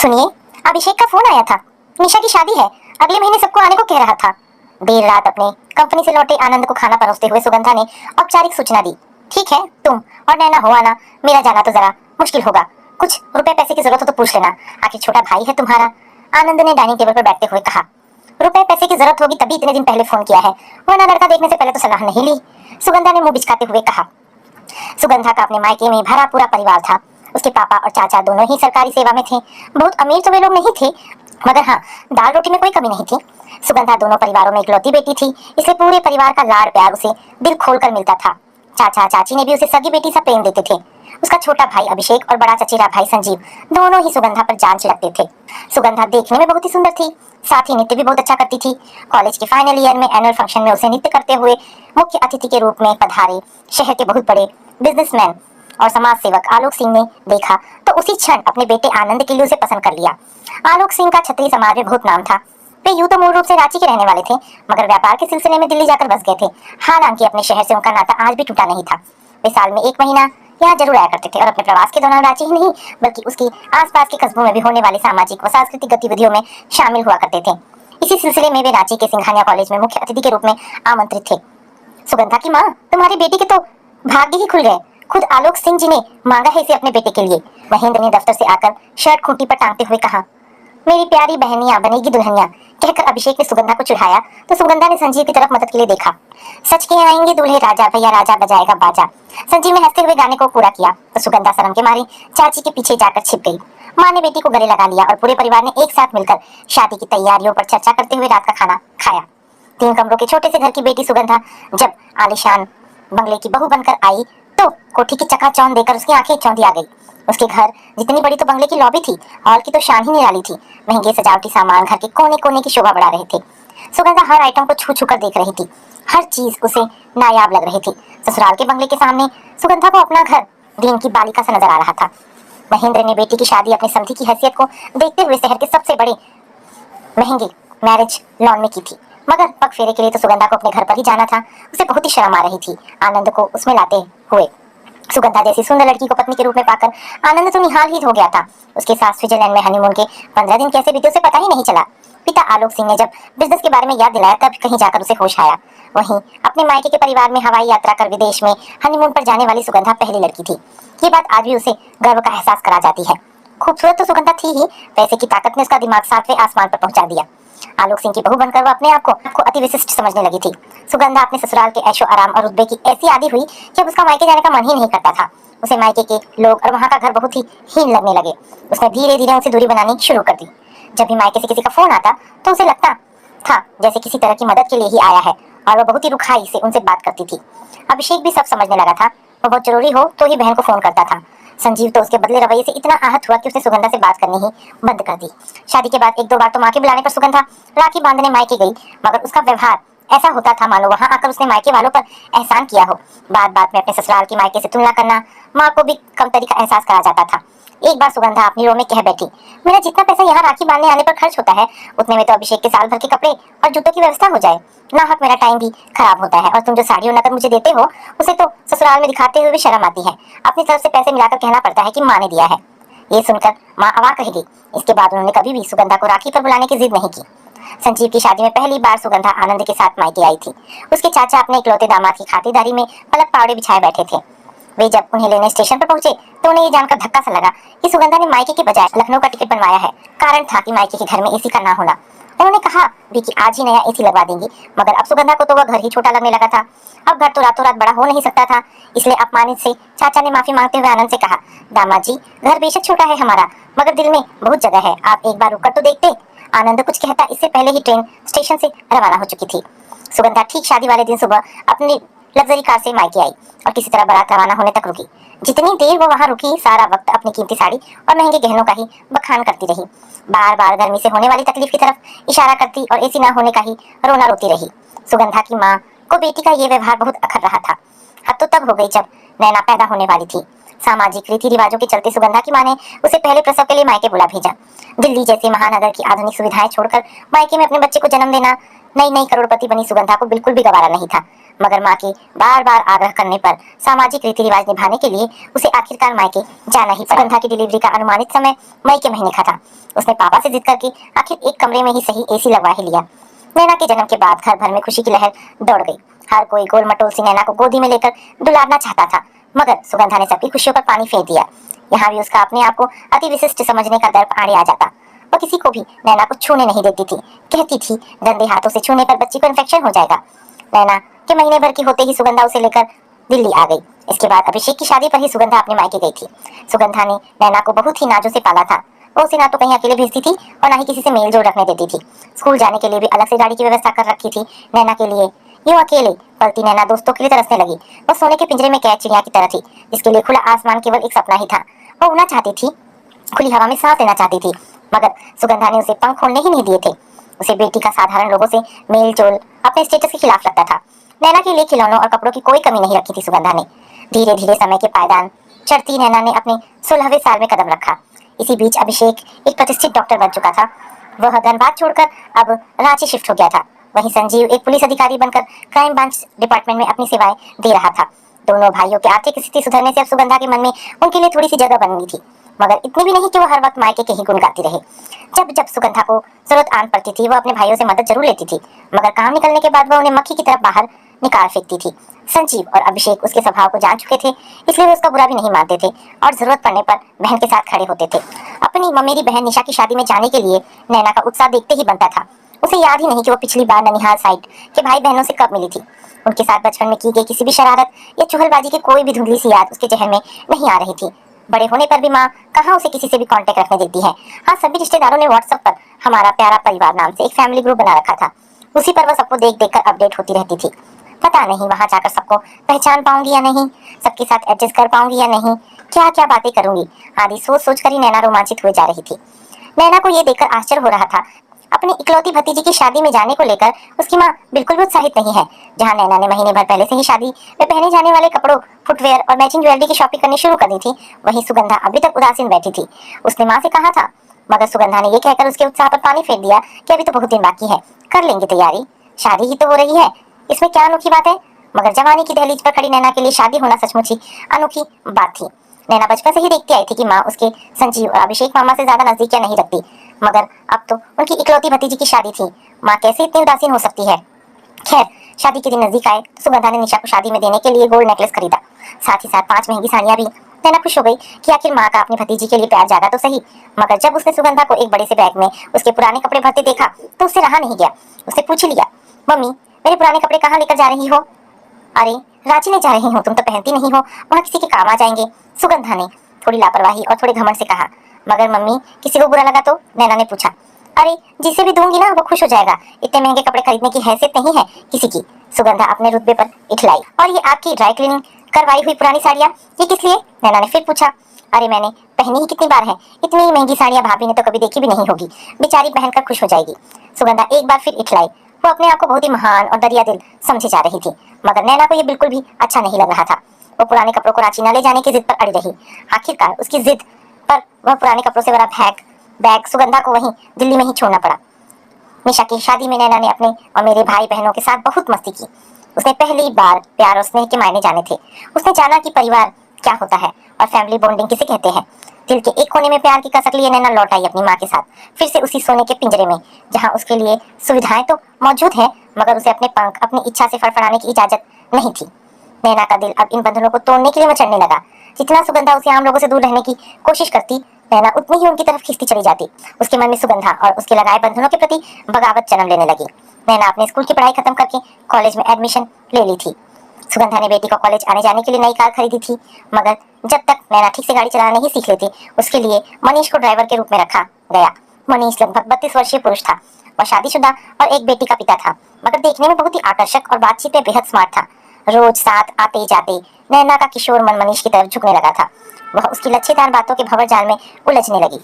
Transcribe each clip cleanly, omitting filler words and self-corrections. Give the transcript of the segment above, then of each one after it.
सुनिए, अभिषेक का फोन आया था। निशा की शादी है, अगले महीने सबको आने को कह रहा था। देर रात अपने कंपनी से लौटे आनंद को खाना परोसते हुए सुगंधा ने औपचारिक सूचना दी। ठीक है, तुम और नैना हो आना, मेरा जाना तो जरा मुश्किल होगा। कुछ रुपए पैसे की जरूरत हो तो पूछ लेना, आखिर छोटा भाई है तुम्हारा। आनंद ने डाइनिंग टेबल पर बैठते हुए कहा। रुपए पैसे की जरूरत होगी तभी इतने दिन पहले फोन किया है, वरना लड़का देखने से पहले तो सलाह नहीं ली। सुगंधा ने मुंह बिचकाते हुए कहा। सुगंधा का अपने मायके में भरा पूरा परिवार था। उसके पापा और चाचा दोनों ही सरकारी सेवा में थे। बहुत अमीर तो वे लोग नहीं थे, मगर हाँ, दाल रोटी में कोई कमी नहीं थी। सुगंधा दोनों परिवारों में इकलौती बेटी थी, इसलिए पूरे परिवार का लाड़ प्यार उसे दिल खोलकर मिलता था। चाचा चाची ने भी उसे सगी बेटी सा प्रेम देते थे। उसका छोटा भाई अभिषेक और बड़ा चचेरा भाई संजीव दोनों ही सुगंधा पर जान छिड़कते थे। सुगंधा देखने में बहुत ही सुंदर थी, साथ ही नृत्य भी बहुत अच्छा करती थी। कॉलेज के फाइनल ईयर में एनुअल फंक्शन में उसे नृत्य करते हुए मुख्य अतिथि के रूप में पधारे शहर के बहुत बड़े बिजनेसमैन और समाज सेवक आलोक सिंह ने देखा तो उसी क्षण अपने बेटे आनंद के लिए उसे पसंद कर लिया। आलोक सिंह का क्षत्रिय समाज में बहुत नाम था। वे यूं तो मूल रूप से रांची के रहने वाले थे, मगर व्यापार के सिलसिले में दिल्ली जाकर बस गए थे। हालांकि अपने शहर से उनका नाता आज भी टूटा नहीं था। वे साल में 1 महीना यहाँ जरूर आया करते थे और अपने प्रवास के दौरान रांची ही नहीं बल्कि उसके आसपास के कस्बों में भी होने वाली सामाजिक व सांस्कृतिक गतिविधियों में शामिल हुआ करते थे। इसी सिलसिले में वे रांची के सिंघानिया कॉलेज में मुख्य अतिथि के रूप में आमंत्रित थे। सुगंधा की माँ, तुम्हारी बेटी के तो भाग्य ही खुल गए। खुद आलोक सिंह जी ने मांगा है इसे अपने बेटे के लिए। महेंद्र ने दफ्तर से आकर शर्ट खूंटी पर टांगते हुए कहा। मेरी प्यारी बहनिया बनेगी दुल्हनिया, कहकर अभिषेक ने सुगंधा को चिढ़ाया तो सुगंधा ने संजीव की तरफ मदद के लिए देखा। सच के आएंगे दूल्हे राजा, भैया राजा बजाएगा बाजा। संजीव ने हंसते हुए गाने को पूरा किया तो सुगंधा शर्म के मारी चाची के पीछे जाकर छिप गई। माँ ने बेटी को गले लगा लिया और पूरे परिवार ने एक साथ मिलकर शादी की तैयारियों पर चर्चा करते हुए रात का खाना खाया। 3 कमरों के छोटे से घर की बेटी सुगंधा जब आलीशान बंगले की बहू बनकर आई तो कोठी की चकाचौंध देकर उसकी आंखें चौंधी आ गई। उसके घर जितनी बड़ी तो बंगले की लॉबी थी, हॉल की तो शान ही निराली थी। महंगे सजावटी सामान घर के कोने कोने की शोभा बढ़ा रहे थे। सुगंधा हर आइटम को छू छू कर देख रही थी, हर चीज उसे नायाब लग रही थी। ससुराल के बंगले के सामने सुगंधा को अपना घर दीन की बालिका सा नजर आ रहा था। महेंद्र ने बेटी की शादी अपनी समधी की हैसियत को देखते हुए शहर के सबसे बड़े महंगे मैरिज लॉन में की थी, मगर पग फेरे के लिए तो सुगंधा को अपने घर पर ही जाना था। उसे बहुत ही शर्म आ रही थी आनंद को उसमें लाते हुए। सुगंधा जैसी सुंदर लड़की को पत्नी के रूप में पाकर आनंद तो निहाल ही हो गया था। उसके साथ स्विट्जरलैंड में हनीमून के 15 दिन कैसे बीते उसे पता ही नहीं चला। पिता आलोक सिंह ने जब बिजनेस के बारे में याद दिलाया तब कहीं जाकर उसे होश आया। वहीं अपने मायके के परिवार में हवाई यात्रा कर विदेश में हनीमून पर जाने वाली सुगंधा पहली लड़की थी। ये बात आज भी उसे गर्व का एहसास करा जाती है। खूबसूरत तो सुगंधा थी ही, पैसे की ताकत ने उसका दिमाग 7वें आसमान पर पहुंचा दिया। आलोक सिंह की बहू बनकर वो अपने आप को अति विशिष्ट समझने लगी थी। सुगंधा अपने ससुराल के ऐशो आराम और रुतबे की ऐसी आदी हुई कि अब उसका मायके जाने का मन ही नहीं करता था। उसे मायके के लोग और वहाँ का घर बहुत ही हीन लगने लगे। उसने धीरे धीरे उनसे दूरी बनानी शुरू कर दी। जब भी मायके से किसी का फोन आता तो उसे लगता था जैसे किसी तरह की मदद के लिए ही आया है और वह बहुत ही रुखाई से उनसे बात करती थी। अभिषेक भी सब समझने लगा था। वह बहुत जरूरी हो तो ही बहन को फोन करता था। संजीव तो उसके बदले रवैये से इतना आहत हुआ कि उसने सुगंधा से बात करनी ही बंद कर दी। शादी के बाद 1-2 बार तो माँ के बुलाने पर सुगंधा राखी बांधने मायके गई, मगर उसका व्यवहार ऐसा होता था मानो वहां आकर उसने मायके वालों पर एहसान किया हो। बात बात में अपने ससुराल की मायके से तुलना करना माँ को भी कमतरी का एहसास करा जाता था। एक बार सुगंधा अपनी रो में कह बैठी, मेरा जितना पैसा यहाँ राखी बांधने आने पर खर्च होता है उतने में तो अभिषेक के साल भर के कपड़े और जूतों की व्यवस्था हो जाए। नाहक मेरा टाइम भी खराब होता है और तुम जो साड़ी और नकद मुझे देते हो उसे तो ससुराल में दिखाते हुए भी शर्म आती है। अपनी तरफ से पैसे मिलाकर कहना पड़ता है कि माँ ने दिया है। ये सुनकर माँ अवाक रह गई। इसके बाद उन्होंने कभी भी सुगंधा को राखी पर बुलाने की जिद नहीं की। संजीव की शादी में पहली बार सुगंधा आनंद के साथ मायके आई थी। उसके चाचा अपने इकलौते दामाद की खातिरदारी में पलक पावड़े बिछाए बैठे थे। वे जब उन्हें लेने स्टेशन पर पहुंचे तो उन्हें ये जानकर धक्का सा लगा कि सुगंधा ने मायके के बजाय लखनऊ का टिकट बनवाया है। कारण था कि मायके के घर में एसी का ना होना। उन्होंने कहा भी कि आज ही नया एसी लगवा देंगी, मगर अब सुगंधा को तो वह घर ही छोटा लगने लगा था। अब घर तो रातों रात बड़ा हो नहीं सकता था। इसलिए अपमानित से चाचा ने माफी मांगते हुए आनंद से कहा, दामाद जी, घर बेशक छोटा है हमारा, मगर दिल में बहुत जगह है, आप एक बार रुककर तो देखते। आनंद कुछ कहता इससे पहले ही ट्रेन स्टेशन से रवाना हो चुकी थी। सुगंधा ठीक शादी वाले दिन सुबह अपनी लग्जरी कार से मायके आई और किसी तरह बारात रवाना होने तक रुकी। जितनी देर वो वहां रुकी सारा वक्त अपनी कीमती साड़ी और महंगे गहनों का ही बखान करती रही। बार बार गर्मी से होने वाली तकलीफ की तरफ इशारा करती और एसी ना होने का ही रोना रोती रही। सुगंधा की माँ को बेटी का ये व्यवहार बहुत अखर रहा था। हद तो तब हो गई जब नैना पैदा होने वाली थी। सामाजिक रीति रिवाजों के चलते सुगंधा की माँ ने उसे पहले प्रसव के लिए मायके बुला भेजा। दिल्ली जैसे महानगर की आधुनिक सुविधाएं छोड़कर मायके में अपने बच्चे को जन्म देना नई नई करोड़पति बनी सुगंधा को बिल्कुल भी गवारा नहीं था। मगर माँ के बार बार आग्रह करने पर सामाजिक रीति रिवाज निभाने के लिए उसे आखिरकार मायके जाना ही पड़ा। सुगंधा की डिलीवरी का अनुमानित समय मई के महीने का था। उसने पापा से जिद करके आखिर एक कमरे में ही सही एसी लगवा ही लिया। नैना के जन्म के बाद घर भर में खुशी की लहर दौड़ गई। हर कोई गोल मटोल सी नैना को गोदी में लेकर दुलारना चाहता था, मगर सुगंधा ने सबकी खुशियों पर पानी फेर दिया। यहाँ भी उसका अपने आप को अति विशिष्ट समझने का दर्प आड़े आ जाता। वो किसी को भी नैना को छूने नहीं देती थी। कहती थी गंदे हाथों से छूने पर बच्ची को इन्फेक्शन हो जाएगा। नैना के महीने भर की होते ही सुगंधा उसे लेकर दिल्ली आ गई। इसके बाद अभिषेक की शादी पर ही सुगंधा अपने मायके गई थी। सुगंधा ने नैना को बहुत ही नाजों से पाला था। वो उसे ना तो कहीं अकेले भेजती थी और ना ही किसी से मेल जोल रखने देती थी। स्कूल जाने के लिए भी अलग से गाड़ी की व्यवस्था कर रखी थी नैना के लिए। यूं अकेले पलती नैना दोस्तों के लिए तरसने लगी। वो सोने के पिंजरे में कैद चिड़िया की तरह थी, जिसके लिए खुला आसमान केवल एक सपना ही था। वो उड़ना चाहती थी, खुली हवा में सांस लेना चाहती थी, मगर सुगंधा ने उसे पंख खोलने ही नहीं दिए थे। उसे बेटी का साधारण लोगों से मेल जोल अपने स्टेटस के खिलाफ लगता था। नैना के लिए खिलौनों और कपड़ों की कोई कमी नहीं रखी थी सुगंधा ने। धीरे धीरे समय के पायदान चढ़ती नैना ने अपने 16वें साल में कदम रखा। इसी बीच अभिषेक एक प्रतिष्ठित डॉक्टर बन चुका था। वह धनबाद छोड़कर अब रांची शिफ्ट हो गया था। वहीं संजीव एक पुलिस अधिकारी बनकर क्राइम ब्रांच डिपार्टमेंट में अपनी सेवाएं दे रहा था। दोनों भाइयों की आर्थिक स्थिति सुधरने से अब सुगंधा के मन में उनके लिए थोड़ी सी जगह बन गई थी, मगर इतनी भी नहीं कि वो हर वक्त मायके के ही गुण गाती रहे। जब जब सुगंधा को जरूरत आन पड़ती थी, वह अपने भाइयों से मदद जरूर लेती थी, मगर काम निकलने के बाद वह उन्हें मक्खी की तरफ बाहर निकाल फेंकती थी। संजीव और अभिषेक उसके स्वभाव को जान चुके थे, इसलिए वे उसका बुरा भी नहीं मानते थे और जरूरत पड़ने पर बहन के साथ खड़े होते थे। अपनी ममेरी बहन निशा की शादी में जाने के लिए नैना का उत्साह देखते ही बनता था। उसे याद ही नहीं कि वो पिछली बार ननिहाल साइड के भाई बहनों से कब मिली थी। उनके साथ बचपन में की गई किसी भी शरारत या चुगलबाजी की कोई भी धुंधली सी याद उसके जहन में नहीं आ रही थी। बड़े होने पर भी माँ कहाँ उसे किसी से भी कांटेक्ट रखने देती है। हाँ, सभी रिश्तेदारों ने व्हाट्सएप पर हमारा प्यारा परिवार नाम से एक फैमिली ग्रुप बना रखा था। उसी पर वह सबको देख देख कर अपडेट होती रहती थी। पता नहीं वहां जाकर सबको पहचान पाऊंगी या नहीं, सबके साथ एडजस्ट कर पाऊंगी या नहीं, क्या क्या बातें करूंगी आदि सोच सोच कर ही नैना रोमांचित हुए जा रही थी। नैना को यह देखकर आश्चर्य हो रहा था। अपनी इकलौती भतीजी की शादी में जाने को लेकर उसकी माँ बिल्कुल भी उत्साहित नहीं है। जहाँ नैना ने महीने भर पहले से ही शादी में पहने जाने वाले कपड़ों, फुटवेयर और मैचिंग ज्वेलरी की शॉपिंग करनी शुरू कर दी थी, वहीं सुगंधा अभी तक उदासीन बैठी थी। उसने माँ से कहा था, मगर सुगंधा ने यह कहकर उसके उत्साह पर पानी फेर दिया कि अभी तो बहुत दिन बाकी है, कर लेंगे तैयारी, शादी ही तो हो रही है, इसमें क्या अनोखी बात है। मगर जवानी की दहलीज पर खड़ी नैना के लिए शादी होना सचमुच ही अनोखी बात थी। नैना बचपन से ही देखती आई थी कि माँ उसके संजीव और अभिषेक मामा से ज्यादा नजदीकियां नहीं रखती, मगर अब तो उनकी इकलौती भतीजी की शादी थी। माँ कैसे इतनी उदासीन हो सकती है। खैर, शादी के दिन नजदीक आए, सुगंधा ने निशा को शादी में देने के लिए गोल्ड नेकलेस खरीदा, साथ ही साथ 5 महंगी साड़ियां भी। नैना खुश हो गई कि आखिर माँ का अपनी भतीजी के लिए प्यार जागा तो सही। मगर जब उसने सुगंधा को एक बड़े से बैग में उसके पुराने कपड़े भरते देखा तो उससे रहा नहीं गया। उससे पूछ लिया, मम्मी मेरे पुराने कपड़े कहाँ लेकर जा रही हो। अरे रांची ले जा रही हूँ, तुम तो पहनती नहीं हो, वहाँ किसी के काम आ जाएंगे, सुगंधा ने थोड़ी लापरवाही और थोड़े घमंड से कहा। मगर मम्मी किसी को बुरा लगा तो, नैना ने पूछा। अरे जिसे भी दूंगी ना वो खुश हो जाएगा, इतने महंगे कपड़े खरीदने की हैसियत नहीं है किसी की। सुगंधा अपने रुतबे पर इठलाई। और ये आपकी ड्राई क्लीनिंग करवाई हुई पुरानी साड़ियाँ ये किस लिए, नैना ने फिर पूछा। अरे मैंने पहनी ही कितनी बार है, इतनी महंगी साड़ियाँ भाभी ने तो कभी देखी भी नहीं होगी, बेचारी पहनकर खुश हो जाएगी। सुगंधा एक बार फिर इठलाई। वो अपने आप को बहुत ही महान और दरिया दिल समझे जा रही थी, मगर नैना को ये बिल्कुल भी अच्छा नहीं लग रहा था। वो पुराने कपड़ों को रांची न ले जाने की जिद पर अड़ी रही। आखिरकार उसकी जिद पर वह पुराने कपड़ों से भरा बैग सुगंधा को वहीं दिल्ली में ही छोड़ना पड़ा। निशा की शादी में नैना ने अपने और मेरे भाई बहनों के साथ बहुत मस्ती की। उसने पहली बार प्यार और स्नेह के मायने जाने थे। उसने जाना कि परिवार क्या होता है और फैमिली बॉन्डिंग किसे कहते हैं। दिल के एक कोने में प्यार की कसक लिए नैना लौट आई अपनी माँ के साथ, फिर से उसी सोने के पिंजरे में, जहाँ उसके लिए सुविधाएं तो मौजूद हैं, मगर उसे अपने पंख अपनी इच्छा से फड़फड़ाने की इजाजत नहीं थी। नैना का दिल अब इन बंधनों को तोड़ने के लिए मचलने लगा। जितना सुगंधा उसे आम लोगों से दूर रहने की कोशिश करती, नैना उतनी ही उनकी तरफ खींचती चली जाती। उसके मन में सुगंधा और उसके लगाए बंधनों के प्रति बगावत जन्म लेने लगी। नैना अपने स्कूल की पढ़ाई खत्म करके कॉलेज में एडमिशन ले ली थी। सुगंधा ने बेटी को कॉलेज आने जाने के लिए नई कार खरीदी थी, मगर जब तक नैना ठीक से गाड़ी चलाना नहीं सीख लेती, उसके लिए मनीष को ड्राइवर के रूप में रखा गया। मनीष लगभग 32 वर्षीय पुरुष था। वह शादीशुदा और एक बेटी का पिता था, मगर देखने में बहुत ही आकर्षक और बातचीत में बेहद स्मार्ट था। रोज साथ आते जाते नैना का किशोर मन मनीष की तरफ झुकने लगा था। वह उसकी लच्छेदार बातों के भंवर जाल में उलझने लगी।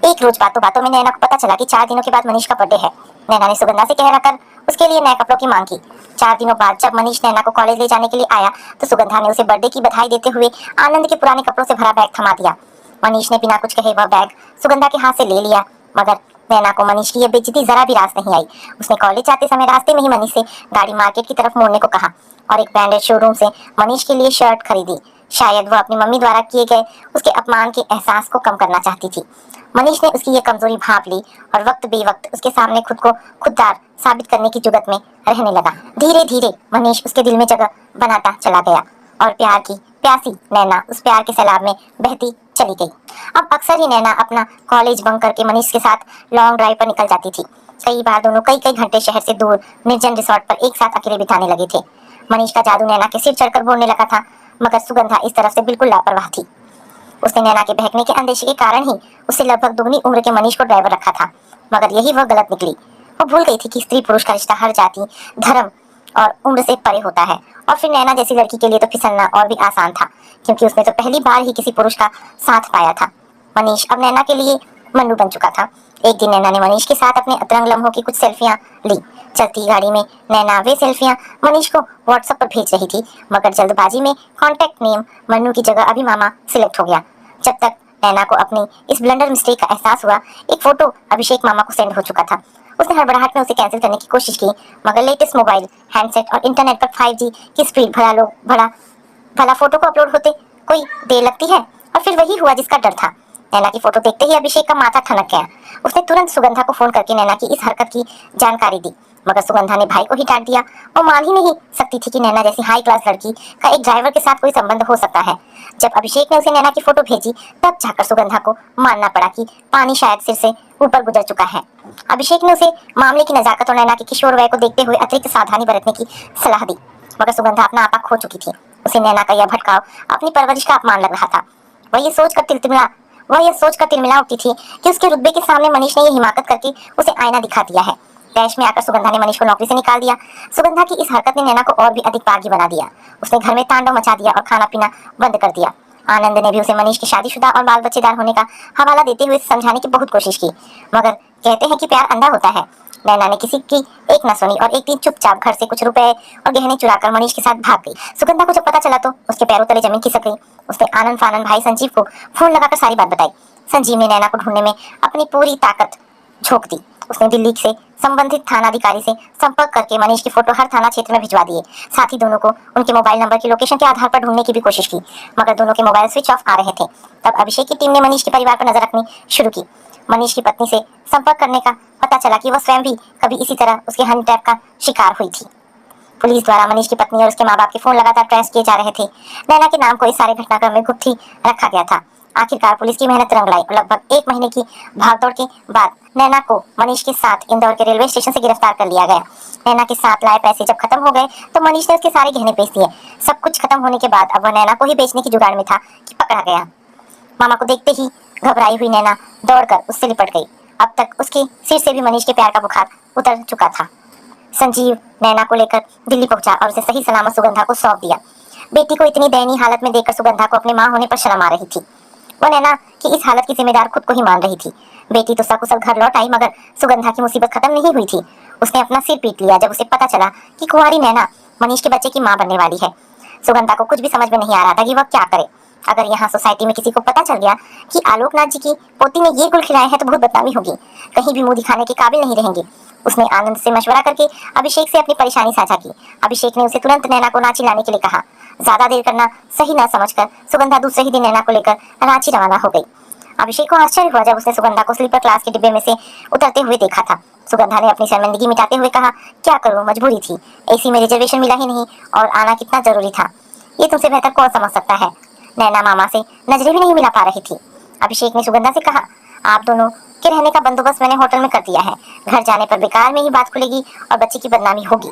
एक रोज बातों बातों में नैना को पता चला कि 4 दिनों के बाद मनीष का बर्थडे है। नैना ने सुगंधा से कह कर उसके लिए नए कपड़ों की मांग की। 4 दिनों बाद जब मनीष नैना को कॉलेज ले जाने के लिए आया तो सुगंधा ने उसे बर्थडे की बधाई देते हुए आनंद के पुराने कपड़ों से भरा बैग थमा दिया। मनीष ने बिना कुछ कहे वह बैग सुगंधा के हाथ से ले लिया, मगर नैना को मनीष की ये बेइज्जती जरा भी रास नहीं आई। उसने कॉलेज जाते समय रास्ते में ही मनीष से गाड़ी मार्केट की तरफ मोड़ने को कहा और एक ब्रांडेड शोरूम से मनीष के लिए शर्ट खरीदी। शायद वह अपनी मम्मी द्वारा किए गए उसके अपमान के एहसास को कम करना चाहती थी। मनीष ने उसकी ये कमजोरी भांप ली और वक्त बेवक्त उसके सामने खुद को खुददार साबित करने की जुगत में रहने लगा। धीरे धीरे मनीष उसके दिल में जगह बनाता चला गया और प्यार की प्यासी नैना उस प्यार के सैलाब में बहती चली गई। अब अक्सर ही नैना अपना कॉलेज बंक करके मनीष के साथ लॉन्ग ड्राइव पर निकल जाती थी। कई बार दोनों कई कई घंटे शहर से दूर निर्जन रिसोर्ट पर एक साथ अकेले बिताने लगे थे। मनीष का जादू नैना के सिर चढ़कर बोलने लगा था, मगर सुगंधा इस तरफ से बिल्कुल लापरवाह थी। उसने नैना के बहकने के अंदेशे के कारण ही उससे लगभग दोगुनी उम्र के मनीष को ड्राइवर रखा था, मगर यही वह गलत निकली। वो भूल गई थी कि स्त्री पुरुष का रिश्ता हर जाति, धर्म और उम्र से परे होता है। और फिर नैना जैसी लड़की के लिए तो फिसलना और भी आसान था, क्योंकि उसने तो पहली बार ही किसी पुरुष का साथ पाया था। मनीष अब नैना के लिए मन्नू बन चुका था। एक दिन नैना ने मनीष के साथ अपने अतरंग लम्हों की कुछ सेल्फियां ली। चलती गाड़ी में नैना वे सेल्फियां मनीष को व्हाट्सएप पर भेज रही थी, मगर जल्दबाजी में कॉन्टैक्ट नेम मन्नू की जगह अभी मामा सिलेक्ट हो गया। जब तक नैना को अपनी इस ब्लंडर मिस्टेक का एहसास हुआ, एक फोटो अभिषेक मामा को सेंड हो चुका था। उसने हड़बड़ाहट में उसे कैंसिल करने की कोशिश की, मगर लेटेस्ट मोबाइल, हैंडसेट और इंटरनेट पर 5G की स्पीड भला फोटो को अपलोड होते कोई देर लगती है। और फिर वही हुआ जिसका डर था। नैना की फोटो देखते ही अभिषेक का माथा ठनक गया। उसने तुरंत सुगंधा को फोन करके नैना की इस हरकत की जानकारी दी, मगर सुगंधा ने भाई को ही डांट दिया। वो मान ही नहीं सकती थी कि नैना जैसी हाई क्लास लड़की का एक ड्राइवर के साथ कोई संबंध हो सकता है। जब अभिषेक ने उसे नैना की फोटो भेजी, तब जाकर सुगंधा को मानना पड़ा कि पानी शायद सिर से ऊपर गुजर चुका है। अभिषेक ने उसे मामले की नजाकत और नैना के किशोर वय को देखते हुए अतिरिक्त सावधानी बरतने की सलाह दी, मगर सुगंधा अपना आपा खो चुकी थी। उसे नैना का यह भटकाव अपनी परवरिश का अपमान लग रहा था। वह यह सोचकर तिलमिला उठती थी कि उसके रुतबे के सामने मनीष ने यह हिमाकत करके उसे आईना दिखा दिया है। तैश में आकर सुगंधा ने मनीष को नौकरी से निकाल दिया। सुगंधा की इस हरकत ने नैना को और भी अधिक पागी बना दिया। उसने घर में तांडव मचा दिया और खाना पीना बंद कर दिया। आनंद ने भी उसे मनीष के शादीशुदा और बाल बच्चेदार होने का हवाला देते हुए समझाने की बहुत कोशिश की, मगर कहते हैं कि प्यार अंधा होता है। नैना ने किसी की एक न सुनी और एक दिन चुपचाप घर से कुछ रुपए और गहने चुराकर मनीष के साथ भाग गई। सुगंधा को जब पता चला तो उसके पैरों तले जमीन खिसक गई। उसने आनंद फानंद भाई संजीव को फोन लगाकर सारी बात बताई। संजीव ने नैना को ढूंढने में अपनी पूरी ताकत झोंक दी। उसने दिल्ली से संबंधित थानाधिकारी से संपर्क करके मनीष की फोटो हर थाना क्षेत्र में भिजवा दिए। साथ ही दोनों को उनके मोबाइल नंबर की लोकेशन के आधार पर ढूंढने की भी कोशिश की, मगर दोनों के मोबाइल स्विच ऑफ आ रहे थे। तब अभिषेक की टीम ने मनीष के परिवार पर नजर रखनी शुरू की। मनीष की पत्नी से संपर्क करने का पता चला कि वह स्वयं भी कभी इसी तरह उसके हनी ट्रैप का शिकार हुई थी। पुलिस द्वारा मनीष की पत्नी और उसके माँ बाप के फोन लगातार ट्रेस किए जा रहे थे। नैना के नाम को इस सारे घटनाक्रम में गुप्त ही रखा गया था। आखिरकार पुलिस की मेहनत रंग लाई और लगभग 1 महीने की भागदौड़ के बाद नैना को मनीष के साथ इंदौर के रेलवे स्टेशन से गिरफ्तार कर लिया गया। नैना के साथ लाए पैसे जब खत्म हो गए तो मनीष ने उसके सारे गहने बेच दिए। सब कुछ खत्म होने के बाद अब वह नैना को ही बेचने की जुगाड़ में था कि पकड़ा गया। मामा को देखते ही घबराई हुई नैना दौड़कर उससे लिपट गई। अब तक उसके सिर से भी मनीष के प्यार का बुखार उतर चुका था। संजीव नैना को लेकर दिल्ली पहुंचा और उसे सही सलामत सुगंधा को सौंप दिया। बेटी को इतनी दयनीय हालत में देखकर सुगंधा को अपने मां होने पर शर्म आ रही थी। वो नैना की इस हालत की जिम्मेदार खुद को ही मान रही थी। बेटी तो सकुशल घर लौट आई, मगर सुगंधा की मुसीबत खत्म नहीं हुई थी। उसने अपना सिर पीट लिया जब उसे पता चला कि कुंवारी नैना मनीष के बच्चे की मां बनने वाली है। सुगंधा को कुछ भी समझ में नहीं आ रहा था कि वह क्या करे। अगर यहाँ सोसाइटी में किसी को पता चल गया कि आलोकनाथ जी की पोती ने ये गुल खिलाए हैं तो बहुत बदनामी होगी, कहीं भी मुंह दिखाने के काबिल नहीं रहेंगे। उसने आनंद से मशवरा करके अभिषेक से अपनी परेशानी साझा की। अभिषेक ने उसे तुरंत नैना को रांची लाने के लिए कहा। ज्यादा देर करना सही न समझकर सुगंधा दूसरे ही दिन नैना को लेकर रांची रवाना हो गई। अभिषेक को आश्चर्य हुआ जब उसने सुगंधा को स्लीपर क्लास के डिब्बे में से उतरते हुए देखा था। सुगंधा ने अपनी शर्मिंदगी मिटाते हुए कहा, क्या करूं, मजबूरी थी। एसी में रिजर्वेशन मिला ही नहीं और आना कितना जरूरी था, ये तुमसे बेहतर कौन समझ सकता है। नैना मामा से नजरें भी नहीं मिला पा रही थी। अभिषेक ने सुगंधा से कहा, आप दोनों के रहने का बंदोबस्त मैंने होटल में कर दिया है। घर जाने पर बेकार में ही बात खुलेगी और बच्चे की बदनामी होगी।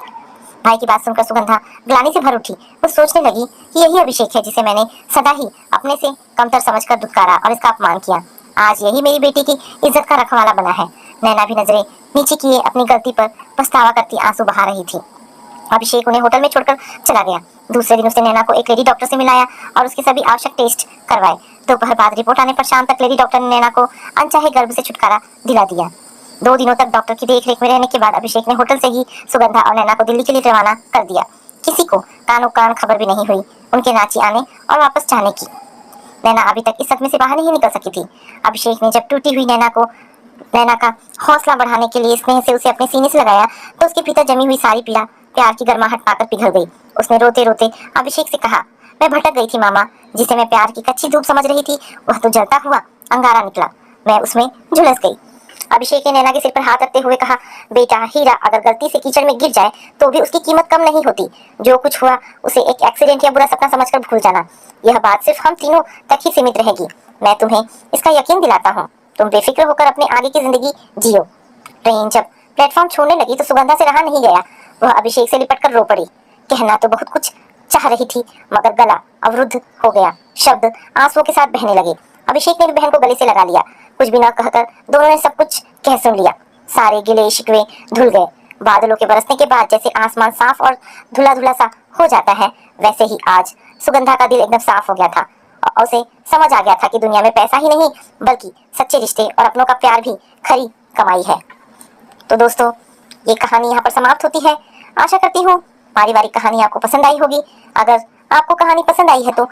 भाई की बात सुनकर सुगंधा ग्लानि से भर उठी। वो सोचने लगी कि यही अभिषेक है जिसे मैंने सदा ही अपने से कमतर समझकर दुत्कारा और इसका अपमान किया। आज यही मेरी बेटी की इज्जत का रखवाला बना है। नैना भी नजरें नीचे किए अपनी गलती पर पछतावा करती आंसू बहा रही थी। अभिषेक उन्हें होटल में छोड़कर चला गया। दूसरे दिन उसने नैना को एक लेडी डॉक्टर से मिलाया और उसके सभी आवश्यक टेस्ट करवाए। दोपहर बाद रिपोर्ट आने पर शाम तक लेडी डॉक्टर ने नैना को अनचाहे गर्भ से छुटकारा दिला दिया। 2 दिनों तक डॉक्टर की देखरेख में रहने के बाद अभिषेक ने होटल से ही सुगंधा और नैना को दिल्ली के लिए रवाना कर दिया। किसी को कानो कान खबर भी नहीं हुई उनके रांची आने और वापस जाने की। नैना अभी तक इस सदमे से बाहर नहीं निकल सकी थी। अभिषेक ने जब टूटी हुई नैना को नैना का हौसला बढ़ाने के लिए स्नेह से उसे अपने सीने से लगाया तो उसके भीतर जमी हुई सारी पीड़ा प्यार की गर्माहट पाकर पिघल गई। उसने रोते रोते अभिषेक से कहा, मैं भटक गई थी मामा, जिसे मैं प्यार की कच्ची धूप समझ रही थी वह तो जलता हुआ अंगारा निकला। मैं उसमें झुलस गई। अभिषेक ने नैना के सिर पर हाथ रखते हुए कहा, बेटा हीरा अगर गलती से कीचड़ में गिर जाए तो भी उसकी कीमत कम नहीं होती। जो कुछ हुआ उसे एक एक्सीडेंट या बुरा सपना समझकर भूल जाना। यह बात सिर्फ हम तीनों तक ही सीमित रहेगी। मैं तुम्हें इसका यकीन दिलाता हूँ। तुम बेफिक्र होकर अपने आगे की जिंदगी जियो। ट्रेन जब प्लेटफॉर्म छोड़ने लगी तो सुगंधा से रहा नहीं गया। वह अभिषेक से लिपट कर रो पड़ी। कहना तो बहुत कुछ चाह रही थी मगर गला अवरुद्ध हो गया। शब्द आंसुओं के साथ बहने लगे। अभिषेक ने भी बहन को गले से लगा लिया। कुछ भी न कहकर दोनों ने सब कुछ कह सुन लिया। सारे गिले शिकवे धुल गए। बादलों के बरसने के बाद जैसे आसमान साफ और धुला धुला सा हो जाता है, वैसे ही आज सुगंधा का दिल एकदम साफ हो गया था। और उसे समझ आ गया था कि दुनिया में पैसा ही नहीं बल्कि सच्चे रिश्ते और अपनों का प्यार भी खरी कमाई है। तो दोस्तों, ये कहानी यहाँ पर समाप्त होती है। आशा करती हूँ पारिवारिक कहानी आपको पसंद आई होगी। अगर आपको कहानी पसंद आई है तो